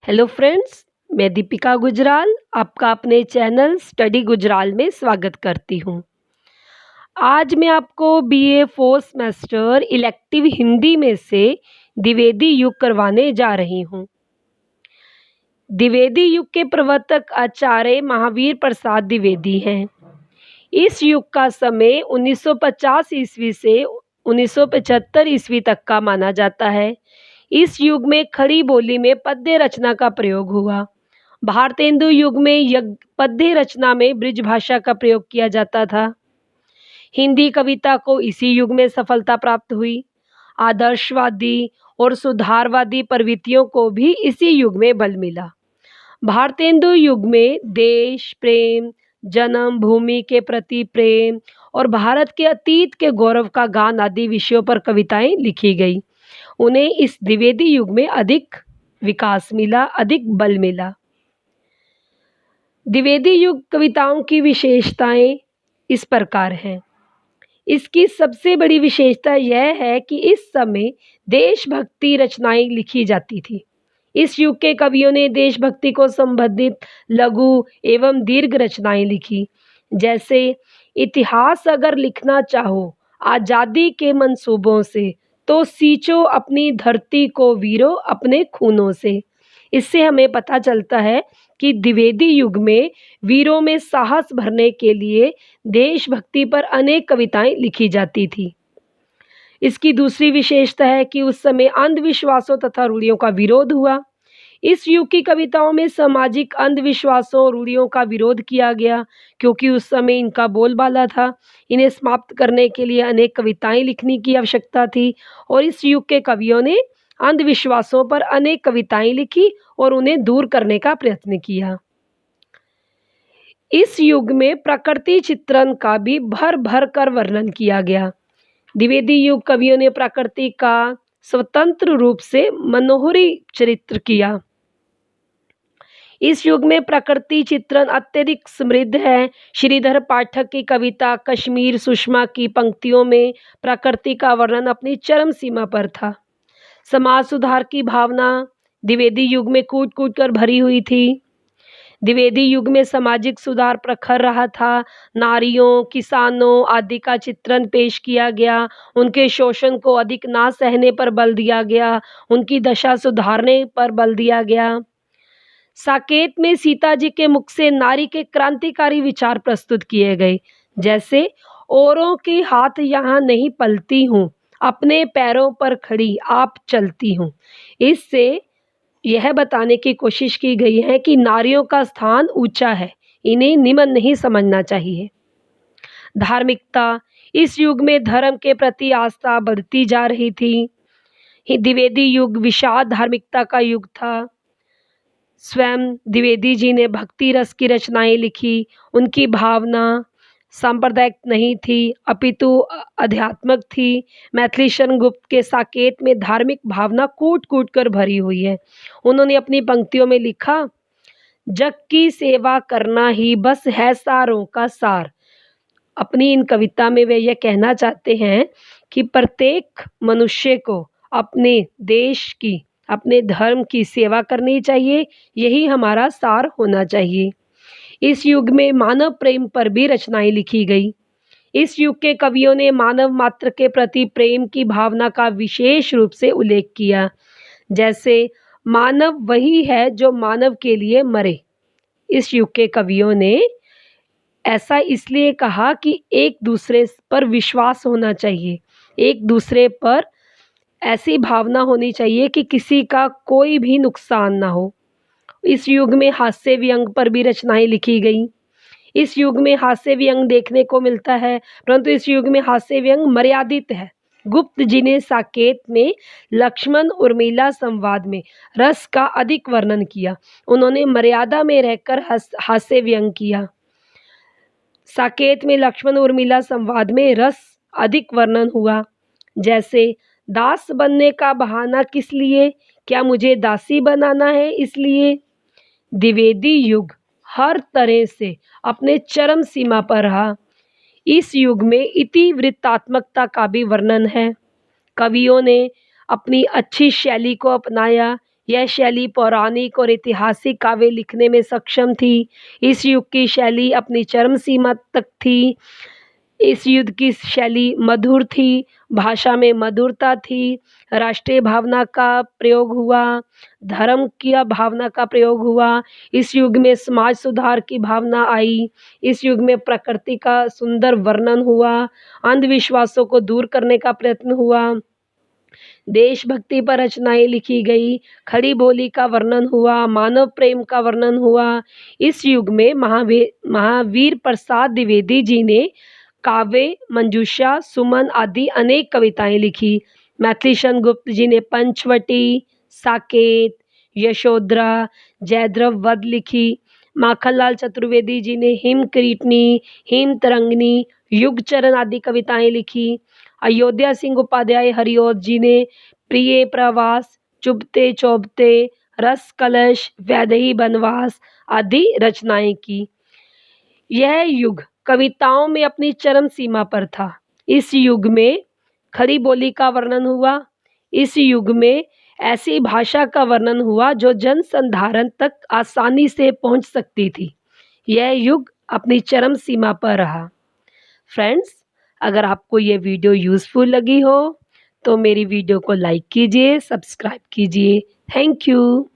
Hello friends, मैं दीपिका गुजराल आपका अपने चैनल स्टडी गुजराल में स्वागत करती हूँ। आज मैं आपको BA fourth semester elective Hindi में से द्विवेदी युग करवाने जा रही हूँ। द्विवेदी युग के प्रवर्तक आचार्य महावीर प्रसाद द्विवेदी हैं। इस युग का समय 1950 ईस्वी से 1975 ईस्वी तक का माना जाता है। इस युग में खड़ी बोली में पद्य रचना का प्रयोग हुआ। भारतेंदु युग में पद्य रचना में ब्रज भाषा का प्रयोग किया जाता था। हिंदी कविता को इसी युग में सफलता प्राप्त हुई। आदर्शवादी और सुधारवादी प्रवृत्तियों को भी इसी युग में बल मिला। भारतेंदु युग में देश प्रेम, जन्म भूमि के प्रति प्रेम और भारत के अतीत के गौरव का गान आदि विषयों पर कविताएं लिखी गई। उन्हें इस द्विवेदी युग में अधिक विकास मिला, अधिक बल मिला। द्विवेदी युग कविताओं की विशेषताएं इस प्रकार हैं। इसकी सबसे बड़ी विशेषता यह है कि इस समय देशभक्ति रचनाएं लिखी जाती थी। इस युग के कवियों ने देशभक्ति को संबंधित लघु एवं दीर्घ रचनाएं लिखी। जैसे इतिहास अगर लिखना चाहो आज़ादी के मंसूबों से, तो सींचो अपनी धरती को वीरों अपने खूनों से। इससे हमें पता चलता है कि द्विवेदी युग में वीरों में साहस भरने के लिए देशभक्ति पर अनेक कविताएं लिखी जाती थी। इसकी दूसरी विशेषता है कि उस समय अंधविश्वासों तथा रूढ़ियों का विरोध हुआ। इस युग की कविताओं में सामाजिक अंधविश्वासों और रूढ़ियों का विरोध किया गया, क्योंकि उस समय इनका बोलबाला था। इन्हें समाप्त करने के लिए अनेक कविताएं लिखने की आवश्यकता थी और इस युग के कवियों ने अंधविश्वासों पर अनेक कविताएं लिखी और उन्हें दूर करने का प्रयत्न किया। इस युग में प्रकृति चित्रण का भी भर भर कर वर्णन किया गया। द्विवेदी युग कवियों ने प्रकृति का स्वतंत्र रूप से मनोहरी चरित्र किया। इस युग में प्रकृति चित्रण अत्यधिक समृद्ध है। श्रीधर पाठक की कविता कश्मीर सुषमा की पंक्तियों में प्रकृति का वर्णन अपनी चरम सीमा पर था। समाज सुधार की भावना द्विवेदी युग में कूट कूट कर भरी हुई थी। द्विवेदी युग में सामाजिक सुधार प्रखर रहा था। नारियों, किसानों आदि का चित्रण पेश किया गया। उनके शोषण को अधिक ना सहने पर बल दिया गया। उनकी दशा सुधारने पर बल दिया गया। साकेत में सीता जी के मुख से नारी के क्रांतिकारी विचार प्रस्तुत किए गए। जैसे औरों के हाथ यहाँ नहीं पलती हूँ, अपने पैरों पर खड़ी आप चलती हूँ। इससे यह बताने की कोशिश की गई है कि नारियों का स्थान ऊंचा है, इन्हें निम्न नहीं समझना चाहिए। धार्मिकता इस युग में धर्म के प्रति आस्था बढ़ती जा रही थी। द्विवेदी युग विषाद धार्मिकता का युग था। स्वयं द्विवेदी जी ने भक्ति रस की रचनाएं लिखी। उनकी भावना सांप्रदायिक नहीं थी, अपितु आध्यात्मिक थी। मैथिली शरण गुप्त के साकेत में धार्मिक भावना कूट कूट कर भरी हुई है। उन्होंने अपनी पंक्तियों में लिखा, जग की सेवा करना ही बस है सारों का सार। अपनी इन कविता में वे यह कहना चाहते हैं कि प्रत्येक मनुष्य को अपने देश की, अपने धर्म की सेवा करनी चाहिए। यही हमारा सार होना चाहिए। इस युग में मानव प्रेम पर भी रचनाएं लिखी गई। इस युग के कवियों ने मानव मात्र के प्रति प्रेम की भावना का विशेष रूप से उल्लेख किया। जैसे मानव वही है जो मानव के लिए मरे। इस युग के कवियों ने ऐसा इसलिए कहा कि एक दूसरे पर विश्वास होना चाहिए, एक दूसरे पर ऐसी भावना होनी चाहिए कि किसी का कोई भी नुकसान ना हो। इस युग में हास्य व्यंग पर भी रचनाएं लिखी गई। इस युग में हास्य व्यंग देखने को मिलता है, परंतु इस युग में हास्य व्यंग मर्यादित है। गुप्त जी ने साकेत में लक्ष्मण उर्मिला संवाद में रस का अधिक वर्णन किया। उन्होंने मर्यादा में रहकर हास्य व्यंग किया। साकेत में लक्ष्मण उर्मिला संवाद में रस अधिक वर्णन हुआ। जैसे दास बनने का बहाना किस लिए, क्या मुझे दासी बनाना है इसलिए। द्विवेदी युग हर तरह से अपने चरम सीमा पर रहा। इस युग में इतिवृत्तात्मकता का भी वर्णन है। कवियों ने अपनी अच्छी शैली को अपनाया। यह शैली पौराणिक और ऐतिहासिक काव्य लिखने में सक्षम थी। इस युग की शैली अपनी चरम सीमा तक थी। इस युद्ध की शैली मधुर थी, भाषा में मधुरता थी, राष्ट्रीय भावना का प्रयोग हुआ, धर्म की भावना का प्रयोग हुआ। इस युग में समाज सुधार की भावना आई। इस युग में प्रकृति का सुंदर वर्णन हुआ, अंधविश्वासों को दूर करने का प्रयत्न हुआ, देशभक्ति पर रचनाएं लिखी गई, खड़ी बोली का वर्णन हुआ, मानव प्रेम का वर्णन हुआ। इस युग में महावीर प्रसाद द्विवेदी जी ने काव्य, मंजूषा, सुमन आदि अनेक कविताएं लिखी। मैथिली शरण गुप्त जी ने पंचवटी, साकेत, यशोधरा, जयद्रथ वध लिखी। माखनलाल चतुर्वेदी जी ने हिम किरीटनी, हिम तरंगिणी, युगचरण आदि कविताएं लिखी। अयोध्या सिंह उपाध्याय हरिऔध जी ने प्रिय प्रवास, चुभते चौबते, रस कलश, वैदेही बनवास आदि रचनाएं की। यह युग कविताओं में अपनी चरम सीमा पर था। इस युग में खड़ी बोली का वर्णन हुआ। इस युग में ऐसी भाषा का वर्णन हुआ जो जन संधारण तक आसानी से पहुंच सकती थी। यह युग अपनी चरम सीमा पर रहा। फ्रेंड्स, अगर आपको ये वीडियो यूज़फुल लगी हो तो मेरी वीडियो को लाइक कीजिए, सब्सक्राइब कीजिए। Thank you.